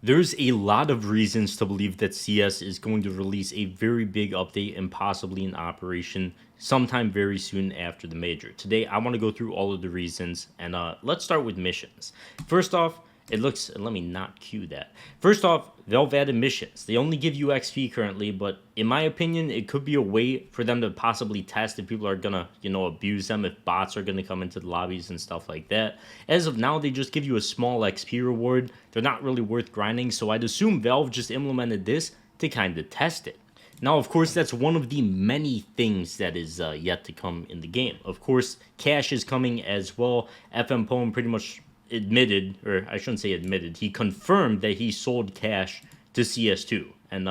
There's a lot of reasons to believe that CS is going to release a very big update and possibly an operation sometime very soon after the major. Today, I want to go through all of the reasons, and let's start with missions. First off, it looks, let me not cue that. First off, Valve added missions. They only give you XP currently, but in my opinion, it could be a way for them to possibly test if people are gonna, abuse them, if bots are gonna come into the lobbies and stuff like that. As of now, they just give you a small XP reward. They're not really worth grinding, so I'd assume Valve just implemented this to kind of test it. Now, of course, that's one of the many things that is yet to come in the game. Of course, cash is coming as well. FM Poem pretty much admitted, or I shouldn't say admitted, he confirmed that he sold cash to CS2. And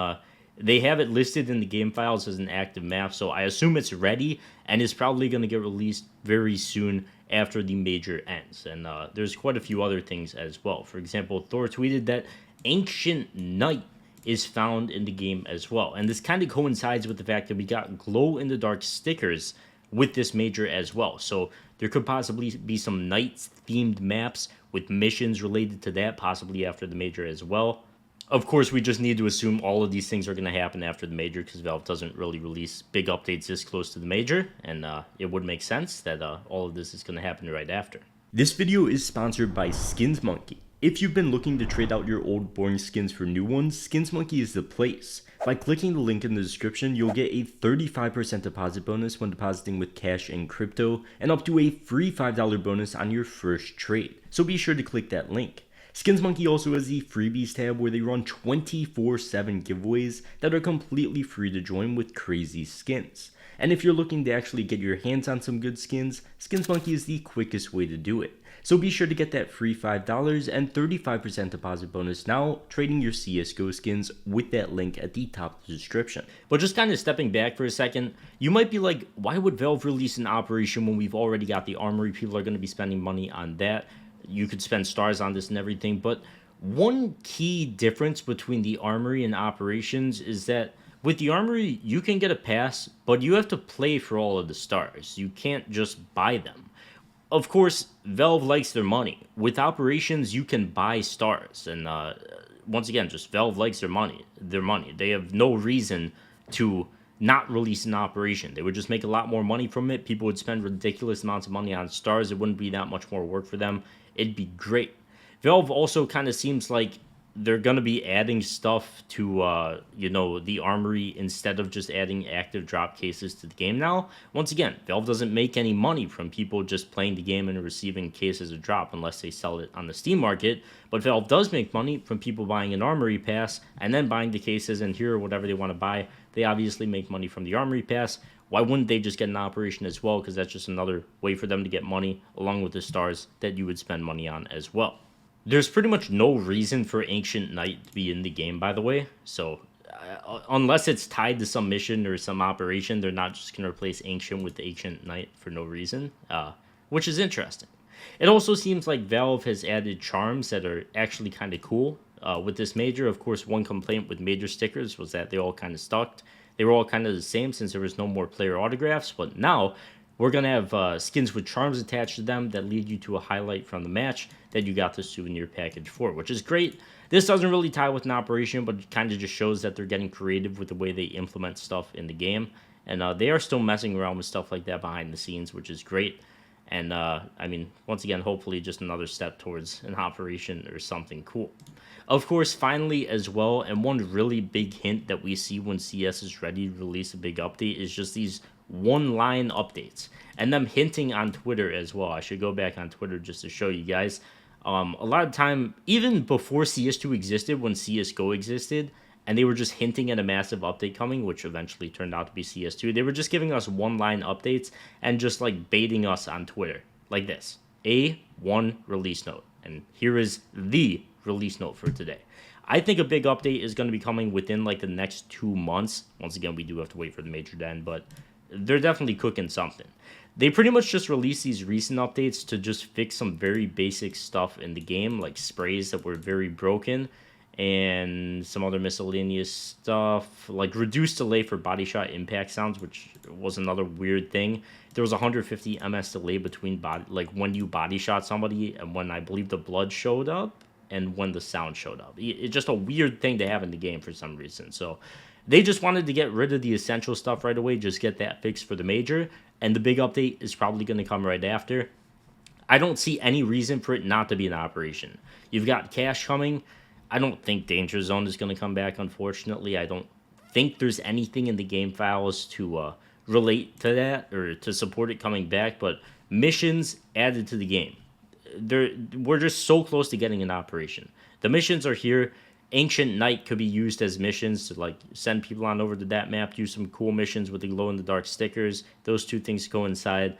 they have it listed in the game files as an active map, so I assume it's ready and is probably going to get released very soon after the major ends. And there's quite a few other things as well. For example, Thor tweeted that Ancient Knight is found in the game as well. And this kind of coincides with the fact that we got glow-in-the-dark stickers with this major as well. So there could possibly be some Knights-themed maps with missions related to that, possibly after the major as well. Of course, we just need to assume all of these things are going to happen after the major because Valve doesn't really release big updates this close to the major, and it would make sense that all of this is going to happen right after. This video is sponsored by Skins Monkey. If you've been looking to trade out your old boring skins for new ones, Skins Monkey is the place. By clicking the link in the description, you'll get a 35% deposit bonus when depositing with cash and crypto, and up to a free $5 bonus on your first trade. So be sure to click that link. Skins Monkey also has the freebies tab where they run 24/7 giveaways that are completely free to join with crazy skins. And if you're looking to actually get your hands on some good skins, Skins Monkey is the quickest way to do it. So be sure to get that free $5 and 35% deposit bonus now, trading your CSGO skins with that link at the top of the description. But just kind of stepping back for a second, you might be like, why would Valve release an operation when we've already got the armory? People are going to be spending money on that. You could spend stars on this and everything, but one key difference between the armory and operations is that with the armory, you can get a pass, but you have to play for all of the stars. You can't just buy them. Of course, Valve likes their money. With operations, you can buy stars, and once again, just Valve likes their money. They have no reason to not release an operation. They would just make a lot more money from it. People would spend ridiculous amounts of money on stars. It wouldn't be that much more work for them. It'd be great. Valve also kind of seems like they're going to be adding stuff to, the armory instead of just adding active drop cases to the game now. Once again, Valve doesn't make any money from people just playing the game and receiving cases of drop unless they sell it on the Steam market. But Valve does make money from people buying an armory pass and then buying the cases and here or whatever they want to buy. They obviously make money from the armory pass. Why wouldn't they just get an operation as well? Because that's just another way for them to get money along with the stars that you would spend money on as well. There's pretty much no reason for Ancient Knight to be in the game, by the way. So, unless it's tied to some mission or some operation, they're not just going to replace Ancient with Ancient Knight for no reason, which is interesting. It also seems like Valve has added charms that are actually kind of cool. With this major, of course, one complaint with major stickers was that they all kind of stuck. They were all kind of the same since there was no more player autographs, but now we're going to have skins with charms attached to them that lead you to a highlight from the match that you got the souvenir package for, which is great. This doesn't really tie with an operation, but it kind of just shows that they're getting creative with the way they implement stuff in the game. And they are still messing around with stuff like that behind the scenes, which is great. And, once again, hopefully just another step towards an operation or something cool. Of course, finally as well, and one really big hint that we see when CS is ready to release a big update is just these one-line updates. And them hinting on Twitter as well. I should go back on Twitter just to show you guys. A lot of time, even before CS2 existed, when CSGO existed, and they were just hinting at a massive update coming, which eventually turned out to be CS2, they were just giving us one-line updates and just like baiting us on Twitter. Like this. A1 release note. And here is the release note for today. I think a big update is going to be coming within like the next 2 months. Once again, we do have to wait for the major to end, but they're definitely cooking something. They pretty much just released these recent updates to just fix some very basic stuff in the game, like sprays that were very broken and some other miscellaneous stuff, like reduced delay for body shot impact sounds, which was another weird thing. There was 150 ms delay between when you body shot somebody and when I believe the blood showed up. and when the sound showed up. It's just a weird thing to have in the game for some reason. So they just wanted to get rid of the essential stuff right away, just get that fixed for the major, and the big update is probably going to come right after. I don't see any reason for it not to be an operation. You've got cash coming. I don't think Danger Zone is going to come back, unfortunately. I don't think there's anything in the game files to relate to that or to support it coming back, but missions added to the game. We're just so close to getting an operation. The missions are here. Ancient Night could be used as missions to like send people on over to that map, do some cool missions with the glow in the dark stickers. Those two things coincide.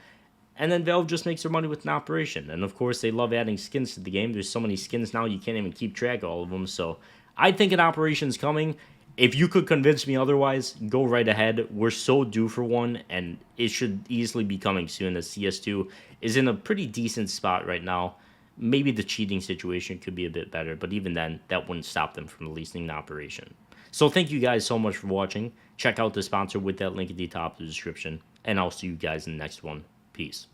And then Valve just makes their money with an operation. And of course, they love adding skins to the game. There's so many skins now, you can't even keep track of all of them. So I think an operation's coming. If you could convince me otherwise, go right ahead. We're so due for one, and it should easily be coming soon, as CS2 is in a pretty decent spot right now. Maybe the cheating situation could be a bit better, but even then, that wouldn't stop them from releasing an operation. So thank you guys so much for watching. Check out the sponsor with that link at the top of the description, and I'll see you guys in the next one. Peace.